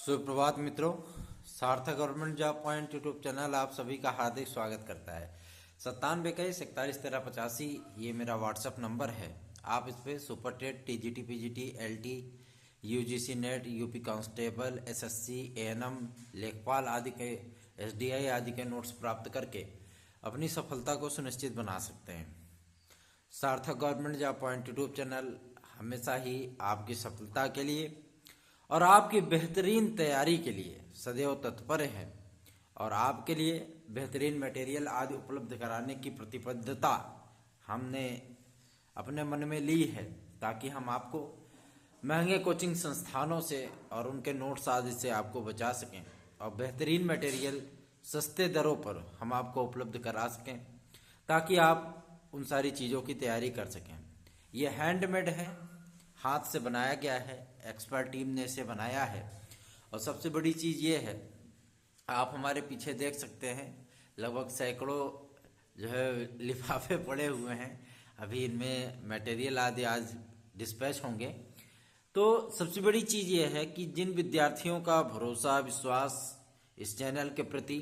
सुप्रभात मित्रों। सार्थक government job point YouTube channel आप सभी का हार्दिक स्वागत करता है। 9721411385 ये मेरा व्हाट्सएप नंबर है। आप इस पे super TET, TGT, PGT, LT, UGC NET, UP constable, SSC, ANM, लेखपाल आदि के, एसडीआई आदि के नोट्स प्राप्त करके अपनी सफलता को सुनिश्चित बना सकते हैं। सार्थक government job point YouTube channel हमेशा ही आपकी सफलता के लिए और आपकी बेहतरीन तैयारी के लिए सदैव तत्पर है और आपके लिए बेहतरीन मटेरियल आदि उपलब्ध कराने की प्रतिबद्धता हमने अपने मन में ली है, ताकि हम आपको महंगे कोचिंग संस्थानों से और उनके नोट्स आदि से आपको बचा सकें और बेहतरीन मटेरियल सस्ते दरों पर हम आपको उपलब्ध करा सकें, ताकि आप उन सारी चीज़ों की तैयारी कर सकें। ये हैंडमेड है, हाथ से बनाया गया है, एक्सपर्ट टीम ने इसे बनाया है। और सबसे बड़ी चीज़ ये है, आप हमारे पीछे देख सकते हैं लगभग सैकड़ों जो है लिफाफे पड़े हुए हैं। अभी इनमें मटेरियल आदि आज डिस्पैच होंगे। तो सबसे बड़ी चीज़ ये है कि जिन विद्यार्थियों का भरोसा विश्वास इस चैनल के प्रति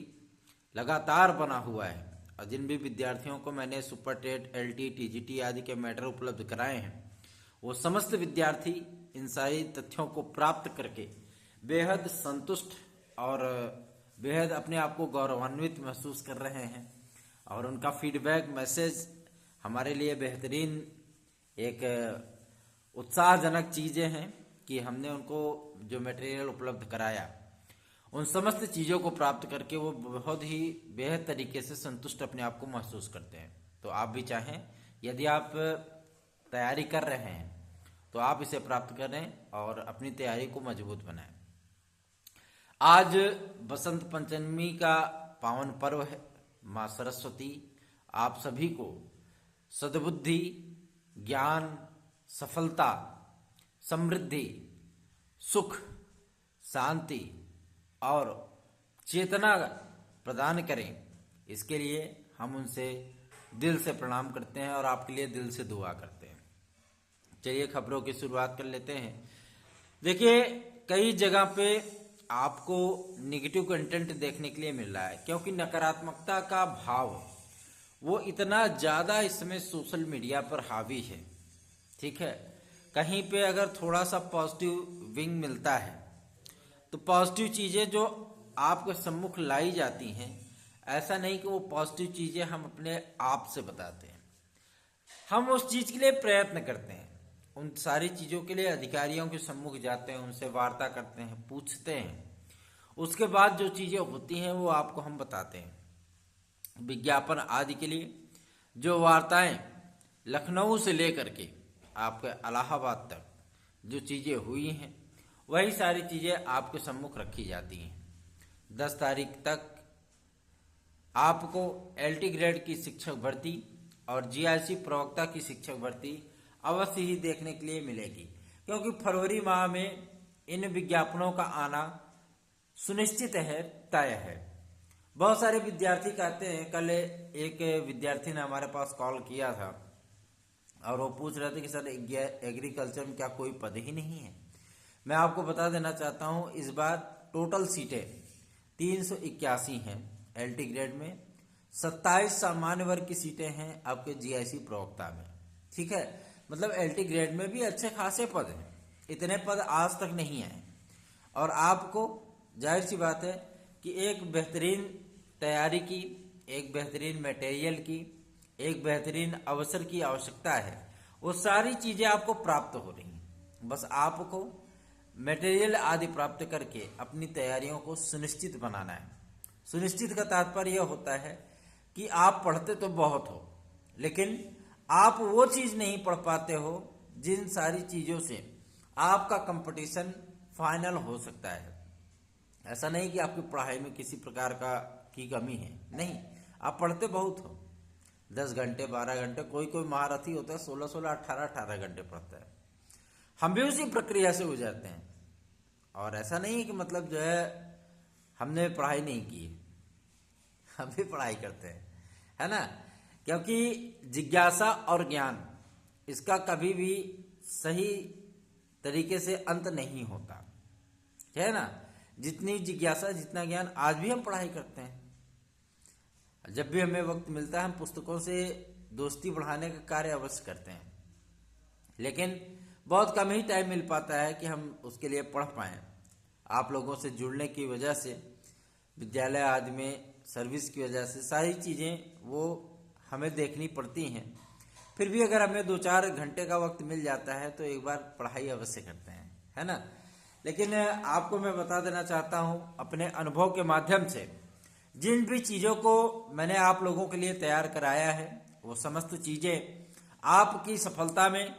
लगातार बना हुआ है और जिन भी विद्यार्थियों को मैंने सुपर टेट, एलटी, टीजीटी आदि के मैटर उपलब्ध कराए हैं, वो समस्त विद्यार्थी इन सारी तथ्यों को प्राप्त करके बेहद संतुष्ट और बेहद अपने आप को गौरवान्वित महसूस कर रहे हैं। और उनका फीडबैक मैसेज हमारे लिए बेहतरीन एक उत्साहजनक चीज़ें हैं कि हमने उनको जो मटेरियल उपलब्ध कराया उन समस्त चीज़ों को प्राप्त करके वो बहुत ही बेहद तरीके से संतुष्ट अपने आप को महसूस करते हैं। तो आप भी चाहें, यदि आप तैयारी कर रहे हैं तो आप इसे प्राप्त करें और अपनी तैयारी को मजबूत बनाएं। आज बसंत पंचमी का पावन पर्व है। माँ सरस्वती आप सभी को सद्बुद्धि, ज्ञान, सफलता, समृद्धि, सुख, शांति और चेतना प्रदान करें, इसके लिए हम उनसे दिल से प्रणाम करते हैं और आपके लिए दिल से दुआ करते हैं। चलिए खबरों की शुरुआत कर लेते हैं। देखिए, कई जगह पे आपको नेगेटिव कंटेंट देखने के लिए मिल रहा है, क्योंकि नकारात्मकता का भाव वो इतना ज़्यादा इसमें सोशल मीडिया पर हावी है। ठीक है, कहीं पे अगर थोड़ा सा पॉजिटिव विंग मिलता है तो पॉजिटिव चीज़ें जो आपके सम्मुख लाई जाती हैं, ऐसा नहीं कि वो पॉजिटिव चीज़ें हम अपने आप से बताते हैं, हम उस चीज़ के लिए प्रयत्न करते हैं। उन सारी चीज़ों के लिए अधिकारियों के सम्मुख जाते हैं, उनसे वार्ता करते हैं, पूछते हैं। उसके बाद जो चीज़ें होती हैं वो आपको हम बताते हैं। विज्ञापन आदि के लिए जो वार्ताएं लखनऊ से लेकर के आपके इलाहाबाद तक जो चीज़ें हुई हैं, वही सारी चीज़ें आपके सम्मुख रखी जाती हैं। 10 तारीख तक आपको एलटी ग्रेड की शिक्षक भर्ती और जीआईसी प्रवक्ता की शिक्षक भर्ती अवश्य ही देखने के लिए मिलेगी, क्योंकि फरवरी माह में इन विज्ञापनों का आना सुनिश्चित है, तय है। बहुत सारे विद्यार्थी कहते हैं, कल एक विद्यार्थी ने हमारे पास कॉल किया था और वो पूछ रहे थे कि सर एग्रीकल्चर में क्या कोई पद ही नहीं है। मैं आपको बता देना चाहता हूँ, इस बार टोटल सीटें 381 हैं एलटी ग्रेड में, 27 सामान्य वर्ग की सीटें हैं आपके जीआईसी प्रवक्ता में। ठीक है, मतलब एलटी ग्रेड में भी अच्छे खासे पद हैं, इतने पद आज तक नहीं आए। और आपको जाहिर सी बात है कि एक बेहतरीन तैयारी की, एक बेहतरीन मटेरियल की, एक बेहतरीन अवसर की आवश्यकता है। वो सारी चीज़ें आपको प्राप्त हो रही हैं, बस आपको मटेरियल आदि प्राप्त करके अपनी तैयारियों को सुनिश्चित बनाना है। सुनिश्चित का तात्पर्य यह होता है कि आप पढ़ते तो बहुत हो, लेकिन आप वो चीज़ नहीं पढ़ पाते हो जिन सारी चीज़ों से आपका कंपटीशन फाइनल हो सकता है। ऐसा नहीं कि आपकी पढ़ाई में किसी प्रकार की कमी है, नहीं, आप पढ़ते बहुत हो, 10 घंटे 12 घंटे, कोई कोई महारथी होता है 16-16 18-18 घंटे पढ़ता है। हम भी उसी प्रक्रिया से गुजरते हैं। और ऐसा नहीं है कि मतलब जो है हमने पढ़ाई नहीं की, हम भी पढ़ाई करते हैं, है ना, क्योंकि जिज्ञासा और ज्ञान इसका कभी भी सही तरीके से अंत नहीं होता, है ना। जितनी जिज्ञासा, जितना ज्ञान आज भी हम पढ़ाई करते हैं। जब भी हमें वक्त मिलता है हम पुस्तकों से दोस्ती बढ़ाने का कार्य अवश्य करते हैं, लेकिन बहुत कम ही टाइम मिल पाता है कि हम उसके लिए पढ़ पाएँ। आप लोगों से जुड़ने की वजह से, विद्यालय आदि में सर्विस की वजह से सारी चीज़ें वो हमें देखनी पड़ती हैं। फिर भी अगर हमें 2-4 घंटे का वक्त मिल जाता है तो एक बार पढ़ाई अवश्य करते हैं, है ना। लेकिन आपको मैं बता देना चाहता हूँ अपने अनुभव के माध्यम से, जिन भी चीज़ों को मैंने आप लोगों के लिए तैयार कराया है वो समस्त चीज़ें आपकी सफलता में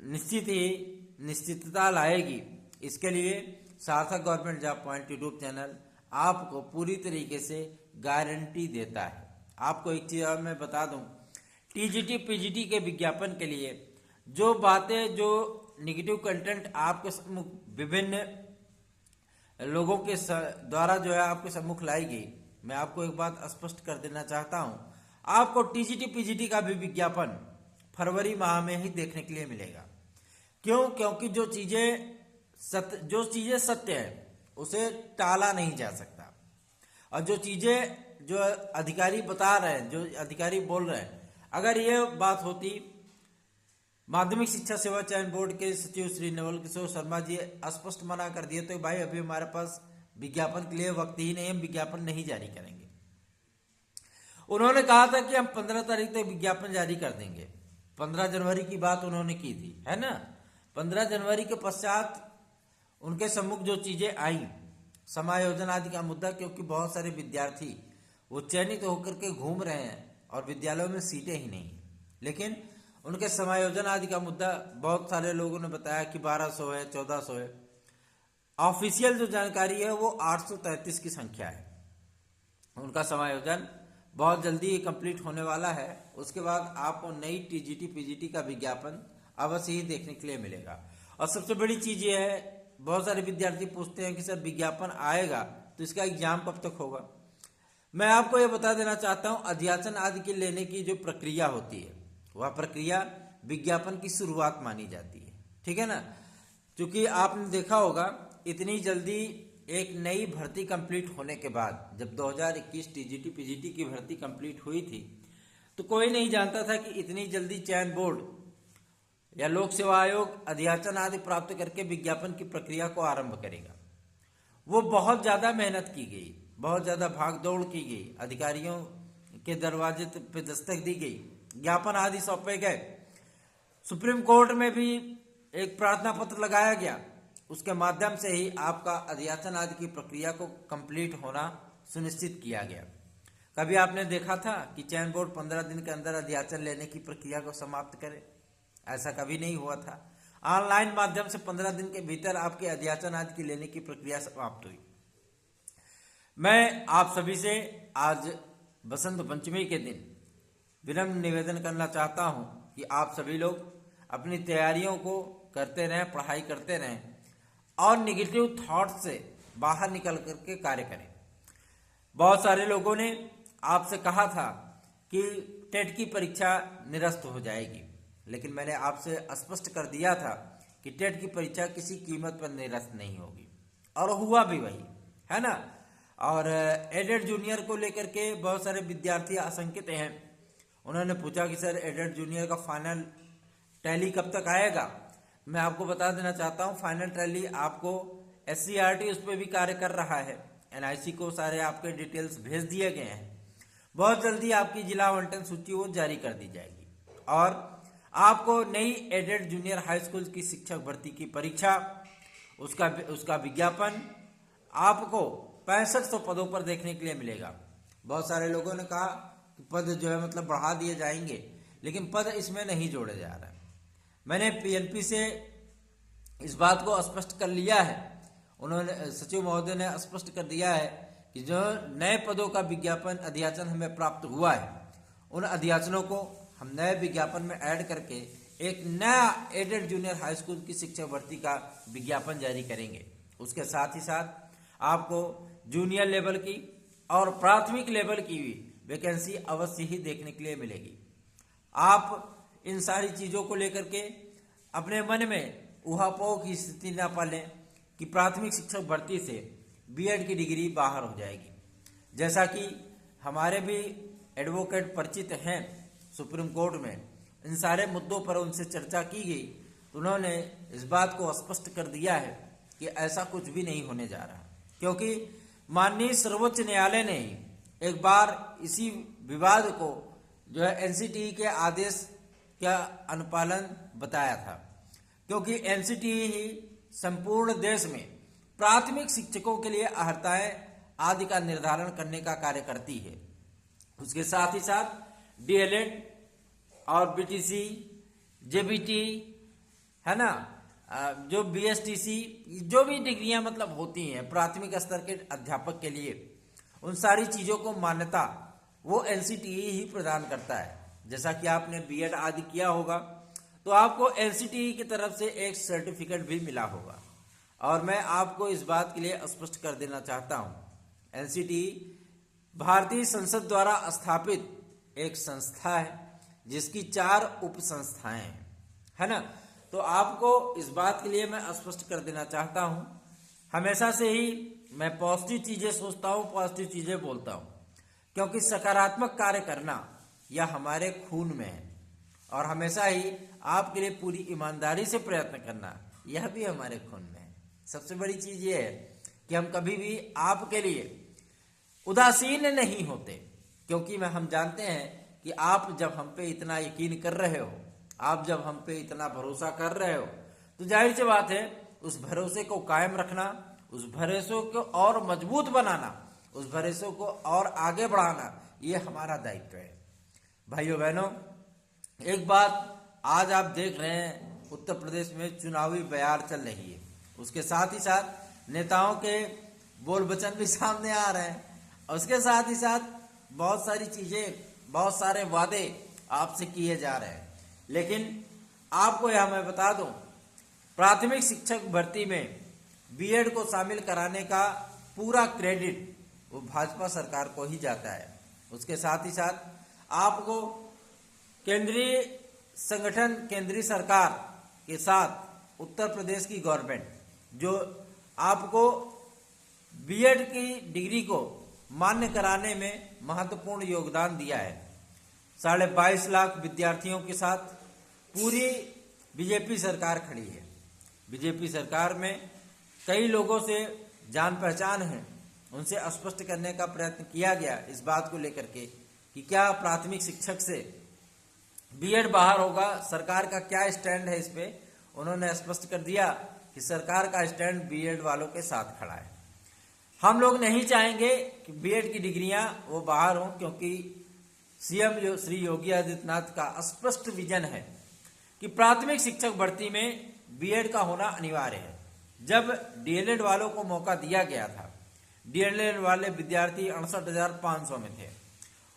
निश्चितता लाएगी। इसके लिए सार्थक government job point YouTube channel आपको पूरी तरीके से गारंटी देता है। आपको एक चीज़ और मैं बता दूं, टीजीटी पीजीटी के विज्ञापन के लिए जो बातें, जो निगेटिव कंटेंट आपके सम्मुख विभिन्न लोगों के द्वारा जो है आपके सम्मुख लाई गई, मैं आपको एक बात स्पष्ट कर देना चाहता हूं, आपको टीजीटी पीजीटी का भी विज्ञापन फरवरी माह में ही देखने के लिए मिलेगा। क्यों? क्योंकि जो चीजें सत्य है उसे टाला नहीं जा सकता, और जो चीजें जो अधिकारी बता रहे हैं, जो अधिकारी बोल रहे हैं, अगर ये बात होती माध्यमिक शिक्षा सेवा चयन बोर्ड के सचिव श्री नवल किशोर शर्मा जी स्पष्ट मना कर दिए तो भाई अभी हमारे पास विज्ञापन के लिए वक्त ही नहीं, हम विज्ञापन नहीं जारी करेंगे। उन्होंने कहा था कि हम 15 तारीख तक विज्ञापन जारी कर देंगे। 15 जनवरी की बात उन्होंने की थी, है ना। 15 जनवरी के पश्चात उनके सम्मुख जो चीजें आई, समायोजन आदि का मुद्दा, क्योंकि बहुत सारे विद्यार्थी वो चयनित होकर के घूम रहे हैं और विद्यालयों में सीटें ही नहीं, लेकिन उनके समायोजन आदि का मुद्दा बहुत सारे लोगों ने बताया कि 1200 है, 1400 है। ऑफिशियल जो जानकारी है वो 833 की संख्या है। उनका समायोजन बहुत जल्दी कंप्लीट होने वाला है। उसके बाद आपको नई टीजीटी पीजीटी का विज्ञापन अवश्य ही देखने के लिए मिलेगा। और सबसे बड़ी चीज ये है, बहुत सारे विद्यार्थी पूछते हैं कि सर विज्ञापन आएगा तो इसका एग्जाम कब तक होगा। मैं आपको ये बता देना चाहता हूँ, अध्याचन आदि के लेने की जो प्रक्रिया होती है वह प्रक्रिया विज्ञापन की शुरुआत मानी जाती है, ठीक है ना। क्योंकि आपने देखा होगा इतनी जल्दी एक नई भर्ती कंप्लीट होने के बाद, जब 2021 टीजीटी पीजीटी की भर्ती कंप्लीट हुई थी तो कोई नहीं जानता था कि इतनी जल्दी चयन बोर्ड या लोक सेवा आयोग अध्याचन आदि प्राप्त करके विज्ञापन की प्रक्रिया को आरंभ करेगा। वो बहुत ज्यादा मेहनत की गई, बहुत ज्यादा भाग दौड़ की गई, अधिकारियों के दरवाजे पे दस्तक दी गई, ज्ञापन आदि सौंपे गए, सुप्रीम कोर्ट में भी एक प्रार्थना पत्र लगाया गया। उसके माध्यम से ही आपका अध्याचन आदि की प्रक्रिया को कंप्लीट होना सुनिश्चित किया गया। कभी आपने देखा था कि चयन बोर्ड 15 दिन के अंदर अध्याचन लेने की प्रक्रिया को समाप्त करे? ऐसा कभी नहीं हुआ था। ऑनलाइन माध्यम से 15 दिन के भीतर आपके अध्याचन आदि की लेने की प्रक्रिया समाप्त हुई। मैं आप सभी से आज बसंत पंचमी के दिन विनम्र निवेदन करना चाहता हूं कि आप सभी लोग अपनी तैयारियों को करते रहें, पढ़ाई करते रहें और निगेटिव थॉट से बाहर निकल करके कार्य करें। बहुत सारे लोगों ने आपसे कहा था कि टेट की परीक्षा निरस्त हो जाएगी, लेकिन मैंने आपसे स्पष्ट कर दिया था कि टेट की परीक्षा किसी कीमत पर निरस्त नहीं होगी, और हुआ भी वही, है ना। और एडेड जूनियर को लेकर के बहुत सारे विद्यार्थी आशंकित हैं। उन्होंने पूछा कि सर एडेड जूनियर का फाइनल टैली कब तक आएगा। मैं आपको बता देना चाहता हूं, फाइनल टैली आपको SCRT उस पर भी कार्य कर रहा है। NIC को सारे आपके डिटेल्स भेज दिए गए हैं। बहुत जल्दी आपकी जिला आवंटन सूची वो जारी कर दी जाएगी, और आपको नई एडेड जूनियर हाई स्कूल की शिक्षक भर्ती की परीक्षा, उसका विज्ञापन आपको 6500 पदों पर देखने के लिए मिलेगा। बहुत सारे लोगों ने कहा कि पद जो है मतलब बढ़ा दिए जाएंगे, लेकिन पद इसमें नहीं जोड़े जा रहे हैं। मैंने PNP से इस बात को स्पष्ट कर लिया है। उन्होंने, सचिव महोदय ने स्पष्ट कर दिया है कि जो नए पदों का विज्ञापन अध्याचन हमें प्राप्त हुआ है, उन अध्याचनों को हम नए विज्ञापन में ऐड करके एक नया एडेड जूनियर हाई स्कूल की शिक्षक भर्ती का विज्ञापन जारी करेंगे। उसके साथ ही साथ आपको जूनियर लेवल की और प्राथमिक लेवल की भी वैकेंसी अवश्य ही देखने के लिए मिलेगी। आप इन सारी चीजों को लेकर के अपने मन में ऊहापोह की स्थिति न पालें कि प्राथमिक शिक्षक भर्ती से बीएड की डिग्री बाहर हो जाएगी। जैसा कि हमारे भी एडवोकेट परिचित हैं सुप्रीम कोर्ट में, इन सारे मुद्दों पर उनसे चर्चा की गई तो उन्होंने इस बात को स्पष्ट कर दिया है कि ऐसा कुछ भी नहीं होने जा रहा, क्योंकि माननीय सर्वोच्च न्यायालय ने ही एक बार इसी विवाद को जो है एनसीटीई के आदेश का अनुपालन बताया था, क्योंकि एनसीटीई ही संपूर्ण देश में प्राथमिक शिक्षकों के लिए अर्हताएं आदि का निर्धारण करने का कार्य करती है। उसके साथ ही साथ डीएलएड और बीटीसी, जेबीटी है ना, जो बीएसटीसी, जो भी डिग्रियां मतलब होती हैं प्राथमिक स्तर के अध्यापक के लिए, उन सारी चीजों को मान्यता वो एनसीटीई ही प्रदान करता है। जैसा कि आपने बीएड आदि किया होगा तो आपको एनसीटीई की तरफ से एक सर्टिफिकेट भी मिला होगा। और मैं आपको इस बात के लिए स्पष्ट कर देना चाहता हूं, एनसीटीई भारतीय संसद द्वारा स्थापित एक संस्था है जिसकी 4 उप संस्थाएं हैं, है ना। तो आपको इस बात के लिए मैं स्पष्ट कर देना चाहता हूं, हमेशा से ही मैं पॉजिटिव चीजें सोचता हूं, पॉजिटिव चीजें बोलता हूं, क्योंकि सकारात्मक कार्य करना यह हमारे खून में है और हमेशा ही आपके लिए पूरी ईमानदारी से प्रयत्न करना यह भी हमारे खून में है। सबसे बड़ी चीज यह है कि हम कभी भी आपके लिए उदासीन नहीं होते, क्योंकि हम जानते हैं कि आप जब हम पे इतना यकीन कर रहे हो, आप जब हम पे इतना भरोसा कर रहे हो, तो जाहिर सी बात है उस भरोसे को कायम रखना, उस भरोसे को और मजबूत बनाना, उस भरोसे को और आगे बढ़ाना, ये हमारा दायित्व है। भाइयों बहनों, एक बात आज आप देख रहे हैं उत्तर प्रदेश में चुनावी बयार चल रही है, उसके साथ ही साथ नेताओं के बोल वचन भी सामने आ रहे हैं, और उसके साथ ही साथ बहुत सारी चीजें, बहुत सारे वादे आपसे किए जा रहे हैं। लेकिन आपको यह मैं बता दूं, प्राथमिक शिक्षक भर्ती में बीएड को शामिल कराने का पूरा क्रेडिट वो भाजपा सरकार को ही जाता है। उसके साथ ही साथ आपको केंद्रीय संगठन, केंद्रीय सरकार के साथ उत्तर प्रदेश की गवर्नमेंट जो आपको बीएड की डिग्री को मान्य कराने में महत्वपूर्ण योगदान दिया है। 22.5 लाख विद्यार्थियों के साथ पूरी बीजेपी सरकार खड़ी है। बीजेपी सरकार में कई लोगों से जान पहचान है, उनसे स्पष्ट करने का प्रयत्न किया गया इस बात को लेकर के कि क्या प्राथमिक शिक्षक से बीएड बाहर होगा, सरकार का क्या स्टैंड है इस पे। उन्होंने स्पष्ट कर दिया कि सरकार का स्टैंड बीएड वालों के साथ खड़ा है। हम लोग नहीं चाहेंगे कि बीएड की डिग्रियां वो बाहर हों, क्योंकि सीएम श्री योगी आदित्यनाथ का स्पष्ट विजन है कि प्राथमिक शिक्षक भर्ती में बीएड का होना अनिवार्य है। जब डीएलएड वालों को मौका दिया गया था, डीएलएड वाले विद्यार्थी 68,500 में थे,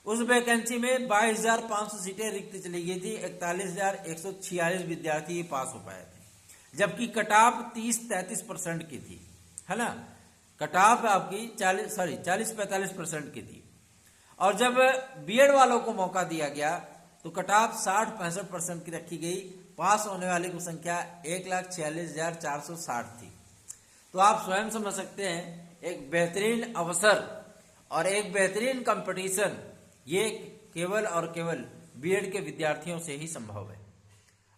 उस वैकेंसी में 22,500 सीटें रिक्त चली गई थी, 41,146 विद्यार्थी पास हो पाए थे, जबकि कट ऑफ 30-33% की थी, है ना। कट ऑफ आपकी 40-45% की थी। और जब बीएड वालों को मौका दिया गया तो कट ऑफ 60-65% की रखी गई, पास होने वाले की संख्या 1,46,460 थी। तो आप स्वयं समझ सकते हैं एक बेहतरीन अवसर और एक बेहतरीन कंपटीशन ये केवल और केवल बीएड के विद्यार्थियों से ही संभव है।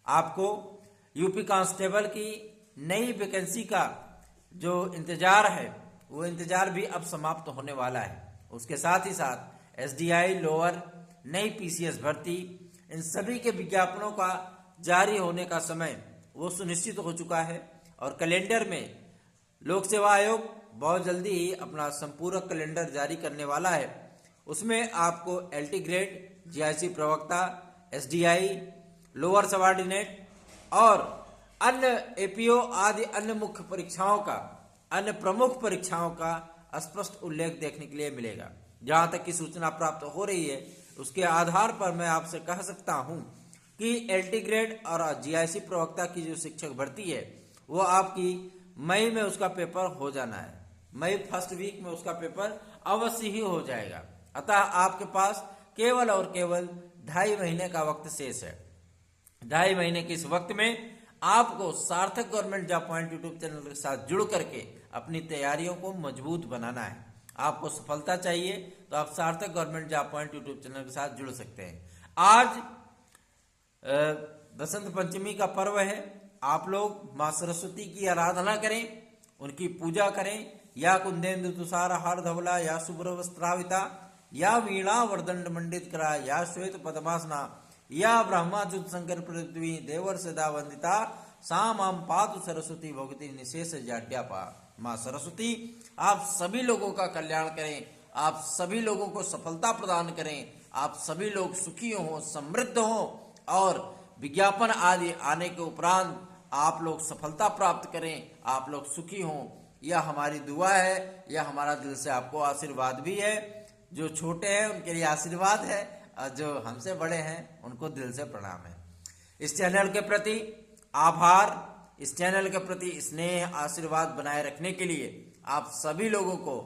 आपको यूपी कांस्टेबल की नई वैकेंसी का जो इंतजार है वो इंतजार भी अब समाप्त होने वाला है। उसके साथ ही साथ एसडीआई, लोअर, नई पीसीएस भर्ती, इन सभी के विज्ञापनों का जारी होने का समय वो सुनिश्चित हो चुका है और कैलेंडर में लोक सेवा आयोग बहुत जल्दी ही अपना संपूरक कैलेंडर जारी करने वाला है। उसमें आपको एलटी ग्रेड, जीआईसी प्रवक्ता, एसडीआई, लोअर सबऑर्डिनेट और अन्य एपीओ आदि अन्य मुख्य परीक्षाओं का, अन्य प्रमुख परीक्षाओं का स्पष्ट उल्लेख देखने के लिए मिलेगा। जहां तक की सूचना प्राप्त हो रही है उसके आधार पर मैं आपसे कह सकता हूं कि एलटी ग्रेड और जीआईसी प्रवक्ता की जो शिक्षक भर्ती है वो आपकी मई में उसका पेपर हो जाना है। मई फर्स्ट वीक में उसका पेपर अवश्य ही हो जाएगा। अतः आपके पास केवल और केवल 2.5 महीने का वक्त शेष है। 2.5 महीने के इस वक्त में आपको सार्थक government job point YouTube channel के साथ जुड़ करके अपनी तैयारियों को मजबूत बनाना है। आपको सफलता चाहिए तो आप सार्थक government job point YouTube channel के साथ जुड़ सकते हैं। आज बसंत पंचमी का पर्व है। आप लोग माँ सरस्वती की आराधना करें, उनकी पूजा करें। या कुंदेन्दु तुषार हार धवला, या शुभ्र वस्त्राविता, या वीणा वरदंड मंडित करा, या श्वेत पद्मासना, या ब्रह्माच्युत शंकर पृथ्वी देवर सदा वंदिता, सा माम पातु सरस्वती भगवती निशेष जाड्यापा। माँ सरस्वती आप सभी लोगों का कल्याण करें, आप सभी लोगों को सफलता प्रदान करें, आप सभी लोग सुखी हों, समृद्ध हों और विज्ञापन आदि आने के उपरांत आप लोग सफलता प्राप्त करें, आप लोग सुखी हों। यह हमारी दुआ है, यह हमारा दिल से आपको आशीर्वाद भी है। जो छोटे हैं उनके लिए आशीर्वाद है और जो हमसे बड़े हैं उनको दिल से प्रणाम है। इस चैनल के प्रति आभार, इस चैनल के प्रति स्नेह आशीर्वाद बनाए रखने के लिए आप सभी लोगों को,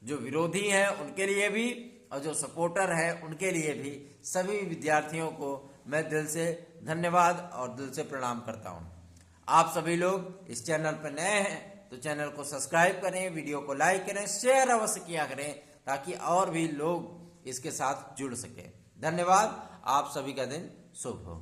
जो विरोधी हैं उनके लिए भी और जो सपोर्टर हैं उनके लिए भी, सभी विद्यार्थियों को मैं दिल से धन्यवाद और दिल से प्रणाम करता हूँ। आप सभी लोग इस चैनल पर नए हैं तो चैनल को सब्सक्राइब करें, वीडियो को लाइक करें, शेयर अवश्य किया करें ताकि और भी लोग इसके साथ जुड़ सकें। धन्यवाद। आप सभी का दिन शुभ हो।